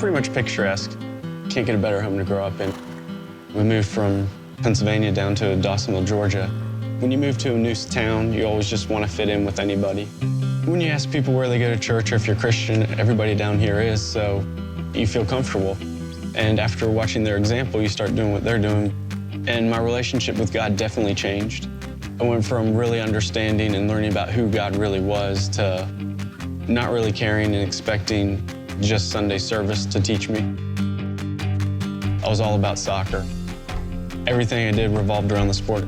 pretty much picturesque. Can't get a better home to grow up in. We moved from Pennsylvania down to Dawsonville, Georgia. When you move to a new town, you always just want to fit in with anybody. When you ask people where they go to church or if you're Christian, everybody down here is, so you feel comfortable. And after watching their example, you start doing what they're doing. And my relationship with God definitely changed. I went from really understanding and learning about who God really was to not really caring and expecting just Sunday service to teach me. I was all about soccer. Everything I did revolved around the sport.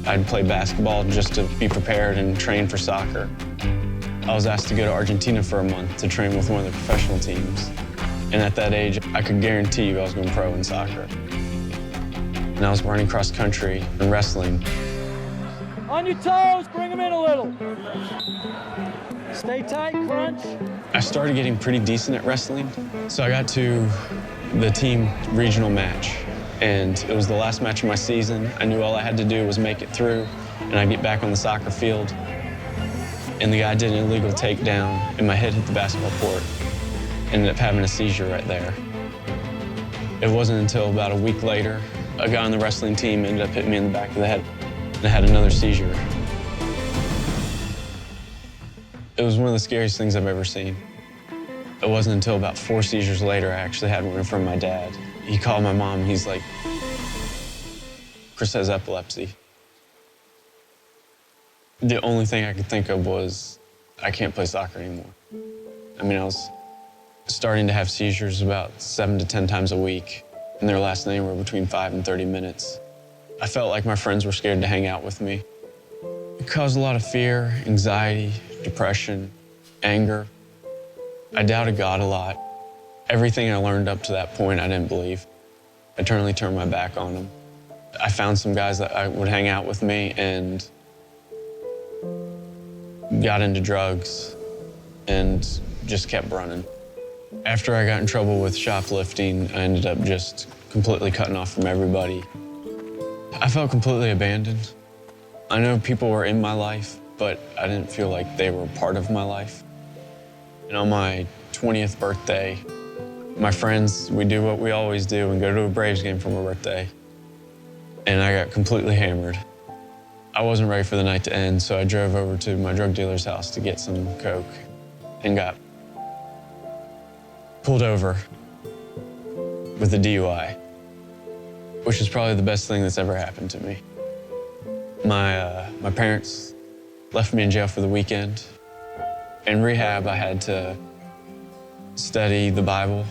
I'd play basketball just to be prepared and train for soccer. I was asked to go to Argentina for a month to train with one of the professional teams. And at that age, I could guarantee you I was going pro in soccer. And I was running cross country and wrestling. On your toes, bring them in a little. Stay tight, crunch. I started getting pretty decent at wrestling. So I got to the team regional match. And it was the last match of my season. I knew all I had to do was make it through, and I'd get back on the soccer field. And the guy did an illegal takedown, and my head hit the basketball court. Ended up having a seizure right there. It wasn't until about a week later, a guy on the wrestling team ended up hitting me in the back of the head, and I had another seizure. It was one of the scariest things I've ever seen. It wasn't until about 4 seizures later I actually had one from my dad. He called my mom, and he's like, Chris has epilepsy. The only thing I could think of was, I can't play soccer anymore. I mean, I was starting to have seizures about 7 to 10 times a week, and their lasting anywhere between 5 and 30 minutes. I felt like my friends were scared to hang out with me. It caused a lot of fear, anxiety, depression, anger. I doubted God a lot. Everything I learned up to that point, I didn't believe. I totally turned my back on him. I found some guys that would hang out with me and got into drugs and just kept running. After I got in trouble with shoplifting, I ended up just completely cutting off from everybody. I felt completely abandoned. I know people were in my life, but I didn't feel like they were part of my life. And on my 20th birthday, my friends, we do what we always do and go to a Braves game for my birthday. And I got completely hammered. I wasn't ready for the night to end, so I drove over to my drug dealer's house to get some coke and got pulled over with a DUI, which is probably the best thing that's ever happened to me. My parents left me in jail for the weekend. In rehab, I had to study the Bible.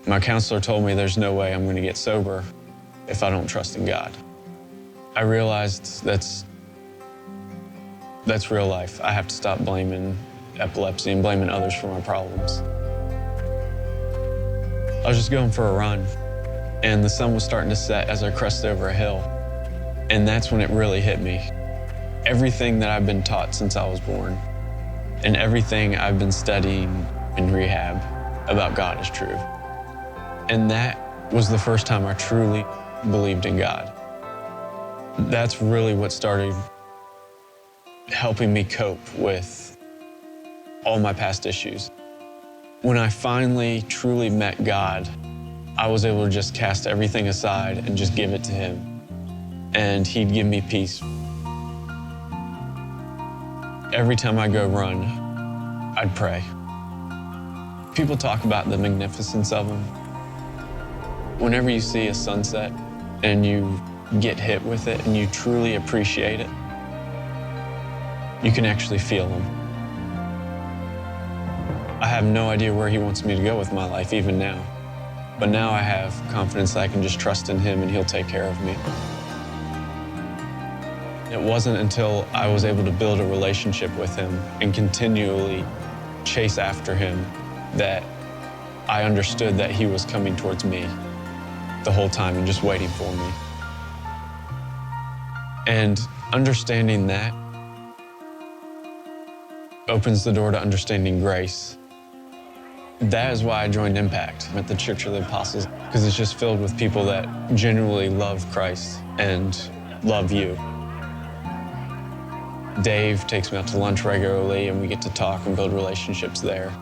My counselor told me there's no way I'm going to get sober if I don't trust in God. I realized that's real life. I have to stop blaming epilepsy and blaming others for my problems. I was just going for a run, and the sun was starting to set as I crested over a hill. And that's when it really hit me. Everything that I've been taught since I was born, and everything I've been studying in rehab about God is true. And that was the first time I truly believed in God. That's really what started helping me cope with all my past issues. When I finally truly met God, I was able to just cast everything aside and just give it to Him. And He'd give me peace. Every time I go run, I'd pray. People talk about the magnificence of Him. Whenever you see a sunset and you get hit with it and you truly appreciate it, you can actually feel Him. I have no idea where He wants me to go with my life, even now. But now I have confidence that I can just trust in Him and He'll take care of me. It wasn't until I was able to build a relationship with Him and continually chase after Him that I understood that He was coming towards me the whole time and just waiting for me. And understanding that opens the door to understanding grace. That is why I joined Impact at the Church of the Apostles, because it's just filled with people that genuinely love Christ and love you. Dave takes me out to lunch regularly, and we get to talk and build relationships there.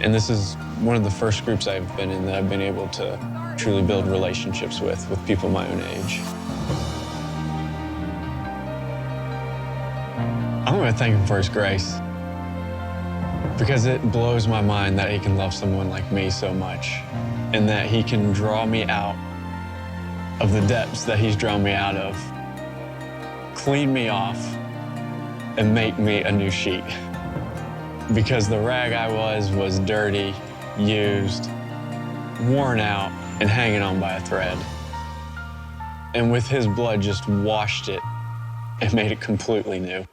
And this is one of the first groups I've been in that I've been able to truly build relationships with people my own age. I'm gonna thank him for his grace, because it blows my mind that he can love someone like me so much, and that he can draw me out of the depths that he's drawn me out of, clean me off, and make me a new sheet. Because the rag I was dirty, used, worn out, and hanging on by a thread. And with his blood just washed it and made it completely new.